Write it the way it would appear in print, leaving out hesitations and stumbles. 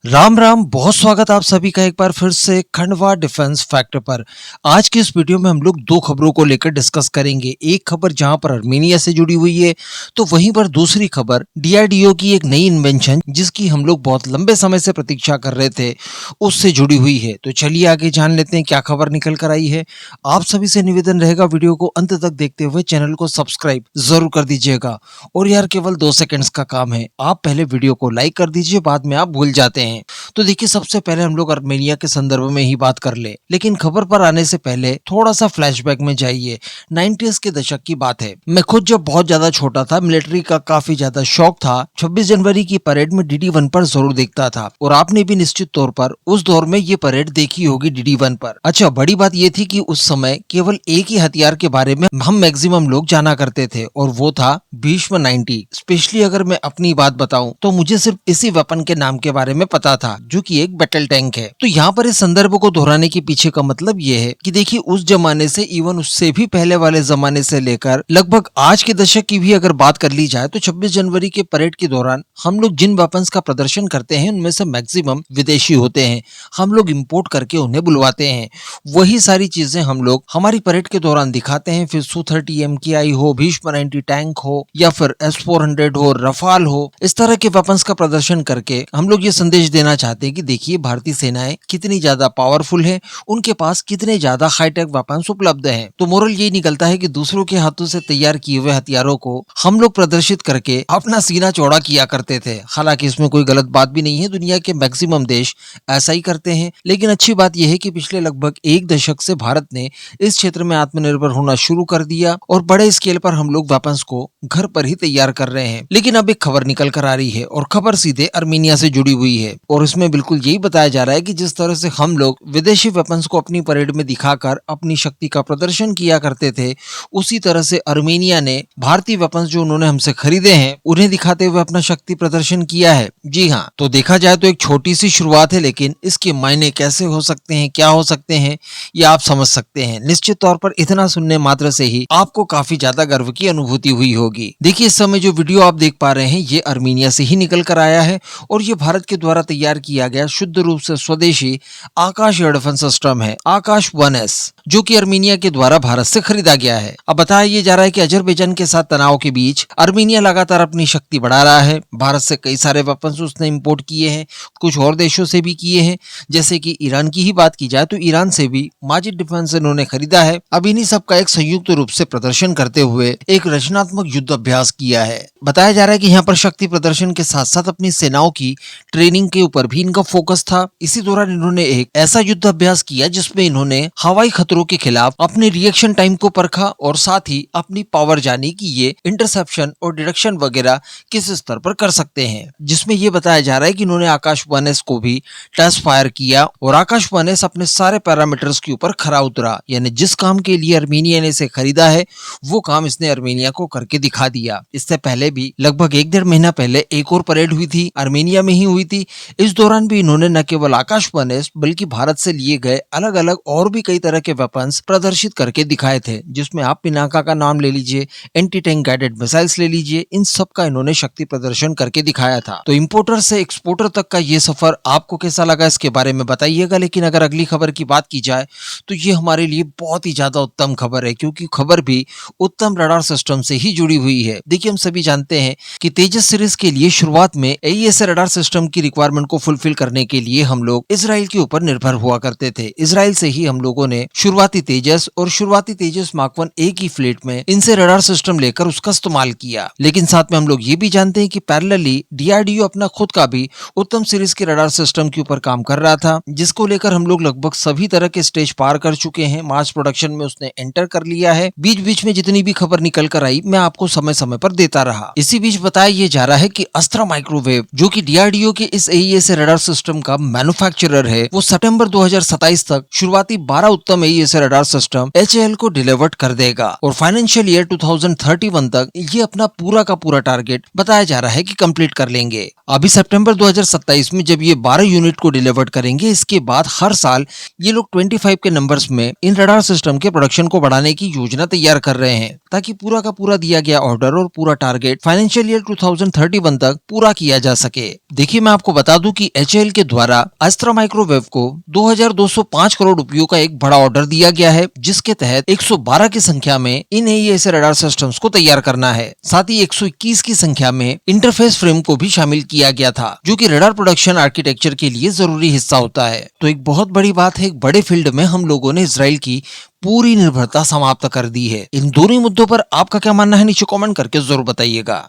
राम राम, बहुत स्वागत आप सभी का एक बार फिर से खंडवा डिफेंस फैक्ट पर। आज की इस वीडियो में हम लोग दो खबरों को लेकर डिस्कस करेंगे। एक खबर जहां पर आर्मेनिया से जुड़ी हुई है, तो वहीं पर दूसरी खबर डीआरडीओ की एक नई इन्वेंशन जिसकी हम लोग बहुत लंबे समय से प्रतीक्षा कर रहे थे, उससे जुड़ी हुई है। तो चलिए आगे जान लेते हैं क्या खबर निकल कर आई है। आप सभी से निवेदन रहेगा, वीडियो को अंत तक देखते हुए चैनल को सब्सक्राइब जरूर कर दीजिएगा। और यार केवल 2 सेकंड्स का काम है, आप पहले वीडियो को लाइक कर दीजिए, बाद में आप भूल जाते हैं। तो देखिए, सबसे पहले हम लोग आर्मेनिया के संदर्भ में ही बात कर ले, लेकिन खबर पर आने से पहले थोड़ा सा फ्लैशबैक में जाइए। 90s के दशक की बात है। मैं खुद जब बहुत ज्यादा छोटा था, मिलिट्री का काफी ज्यादा शौक था। 26 जनवरी की परेड में DD1 पर जरूर देखता था, और आपने भी निश्चित तौर पर उस दौर में ये परेड देखी होगी DD1 पर। अच्छा, बड़ी बात ये थी कि उस समय केवल एक ही हथियार के बारे में हम मैक्सिमम लोग जाना करते थे, और वो था भीष्म 90। स्पेशली अगर मैं अपनी बात बताऊं तो मुझे सिर्फ इसी वेपन के नाम के बारे में पता था, जो कि एक बैटल टैंक है। तो यहाँ पर इस संदर्भ को दोहराने के पीछे का मतलब ये है कि देखिए, उस जमाने से इवन उससे भी पहले वाले जमाने से लेकर लगभग आज के दशक की भी अगर बात कर ली जाए, तो 26 जनवरी के परेड के दौरान हम लोग जिन वेपन्स का प्रदर्शन करते हैं उनमें से मैक्सिमम विदेशी होते हैं। हम लोग इंपोर्ट करके उन्हें बुलवाते हैं। वही सारी चीजें हम लोग हमारी परेड के दौरान दिखाते हैं। फिर Su-30 MKI हो, भीष्म 90 टैंक हो, या फिर S-400 हो, रफाल हो, इस तरह के वेपन्स का प्रदर्शन करके हम लोग ये संदेश देना चाहते हैं कि देखिए, भारतीय सेनाएं कितनी ज्यादा पावरफुल है, उनके पास कितने ज्यादा हाईटेक वेपन्स उपलब्ध हैं। तो मोरल ये निकलता है कि दूसरों के हाथों से तैयार किए हुए हथियारों को हम लोग प्रदर्शित करके अपना सीना चौड़ा किया करते थे। हालांकि इसमें कोई गलत बात भी नहीं है, दुनिया के मैक्सिमम देश ऐसा ही करते हैं। लेकिन अच्छी बात यह है कि पिछले लगभग एक दशक से भारत ने इस क्षेत्र में आत्मनिर्भर होना शुरू कर दिया, और बड़े स्केल पर हम लोग वेपन्स को घर पर ही तैयार कर रहे हैं। लेकिन अब एक खबर निकल कर आ रही है, और खबर सीधे आर्मेनिया से जुड़ी हुई है, और इसमें बिल्कुल यही बताया जा रहा है कि जिस तरह से हम लोग विदेशी वेपन्स को अपनी परेड में दिखाकर अपनी शक्ति का प्रदर्शन किया करते थे, उसी तरह से आर्मेनिया ने भारतीय वेपन्स जो उन्होंने हमसे खरीदे हैं उन्हें दिखाते हुए अपना शक्ति प्रदर्शन किया है। जी हाँ, तो देखा जाए तो एक छोटी सी शुरुआत है, लेकिन इसके मायने कैसे हो सकते हैं, क्या हो सकते हैं, ये आप समझ सकते हैं। निश्चित तौर पर इतना सुनने मात्र से ही आपको काफी ज्यादा गर्व की अनुभूति हुई होगी। देखिए, इस समय जो वीडियो आप देख पा रहे हैं ये आर्मेनिया से ही निकल कर आया है, और ये भारत के द्वारा तैयार किया गया शुद्ध रूप से स्वदेशी आकाश एयर डिफेंस सिस्टम है, आकाश 1S, जो कि आर्मेनिया के द्वारा भारत से खरीदा गया है। अब बताया जा रहा है कि अजरबैजान के साथ तनाव के बीच आर्मेनिया लगातार अपनी शक्ति बढ़ा रहा है। भारत से कई सारे वेपन्स उसने इंपोर्ट किए हैं, कुछ और देशों से भी किए हैं। जैसे कि ईरान की ही बात की जाए तो ईरान से भी माजिद डिफेंस इन्होंने खरीदा है। अब इन्हीं सब का एक संयुक्त रूप से प्रदर्शन करते हुए एक रचनात्मक युद्ध अभ्यास किया है। बताया जा रहा है कि यहाँ पर शक्ति प्रदर्शन के साथ साथ अपनी सेनाओं की ट्रेनिंग के ऊपर भी इनका फोकस था। इसी दौरान इन्होंने एक ऐसा युद्ध अभ्यास किया जिसमें इन्होंने हवाई खतरों के खिलाफ अपने रिएक्शन टाइम को परखा, और साथ ही अपनी पावर जानी कि ये इंटरसेप्शन और डिडक्शन वगैरह किस स्तर पर कर सकते हैं। जिसमें ये बताया जा रहा है कि इन्होंने आकाश 1S को भी टेस्ट फायर किया, और आकाश 1S अपने सारे पैरामीटर्स के ऊपर खरा उतरा। यानी जिस काम के लिए आर्मेनिया ने इसे खरीदा है वो काम इसने आर्मेनिया को करके दिखा दिया। इससे पहले भी लगभग 1-1.5 महीना पहले एक और परेड हुई थी, आर्मेनिया में ही हुई थी। इस दौरान भी इन्होंने न केवल आकाश 1S बल्कि भारत से लिए गए अलग अलग और भी कई तरह के वेपन्स प्रदर्शित करके दिखाए थे, जिसमें आप पिनाका का नाम ले लीजिए, एंटी टैंक गाइडेड मिसाइल्स ले लीजिए, इन सब का इन्होंने शक्ति प्रदर्शन करके दिखाया था। तो इंपोर्टर से एक्सपोर्टर तक का ये सफर आपको कैसा लगा, इसके बारे में बताइएगा। लेकिन अगर अगली खबर की बात की जाए तो ये हमारे लिए बहुत ही ज्यादा उत्तम खबर है, क्योंकि खबर भी उत्तम रडार सिस्टम से ही जुड़ी हुई है। देखिए, हम सभी जानते हैं कि तेजस सीरीज के लिए शुरुआत में AESA रडार सिस्टम की रिक्वायरमेंट को फुलफिल करने के लिए हम लोग इजराइल के ऊपर निर्भर हुआ करते थे। इजराइल से ही हम लोगों ने शुरुआती तेजस और शुरुआती तेजस मार्क 1 A की फ्लीट में इनसे रडार सिस्टम लेकर उसका इस्तेमाल किया। लेकिन साथ में हम लोग ये भी जानते हैं कि पैरेलली DRDO अपना खुद का भी उत्तम सीरीज के रडार सिस्टम के ऊपर काम कर रहा था, जिसको लेकर हम लोग लगभग सभी तरह के स्टेज पार कर चुके हैं। मास प्रोडक्शन में उसने एंटर कर लिया है। बीच बीच में जितनी भी खबर निकल कर आई मैं आपको समय समय पर देता रहा। इसी बीच बताया ये जा रहा है कि अस्त्रा माइक्रोवेव, जो कि DRDO के इस AESA रडार सिस्टम का मैन्युफैक्चरर है, वो सितंबर 2027 तक शुरुआती 12 उत्तम AES रडार सिस्टम HAL को डिलीवर्ड कर देगा और फाइनेंशियल ईयर 2031 तक ये अपना पूरा का पूरा टारगेट बताया जा रहा है कि कंप्लीट कर लेंगे। अभी सितंबर 2027 में जब ये 12 यूनिट को डिलीवर्ड करेंगे, इसके बाद हर साल ये लोग 25 के नंबर्स में इन रडार सिस्टम के प्रोडक्शन को बढ़ाने की योजना तैयार कर रहे हैं, ताकि पूरा का पूरा दिया गया ऑर्डर और पूरा टारगेट फाइनेंशियल ईयर 2031 तक पूरा किया जा सके। देखिए, मैं आपको बता दूं कि HAL के द्वारा अस्त्रा माइक्रोवेव को 2205 करोड़ रुपयों का एक बड़ा ऑर्डर दिया गया है, जिसके तहत 112 की संख्या में इन AES रडार सिस्टम्स को तैयार करना है। साथ ही 121 की संख्या में इंटरफेस फ्रेम को भी शामिल किया गया था, जो कि रडार प्रोडक्शन आर्किटेक्चर के लिए जरूरी हिस्सा होता है। तो एक बहुत बड़ी बात है, एक बड़े फील्ड में हम लोगों ने इजराइल की पूरी निर्भरता समाप्त कर दी है। इन दोनों मुद्दों पर आपका क्या मानना है, नीचे कमेंट करके जरूर बताइएगा।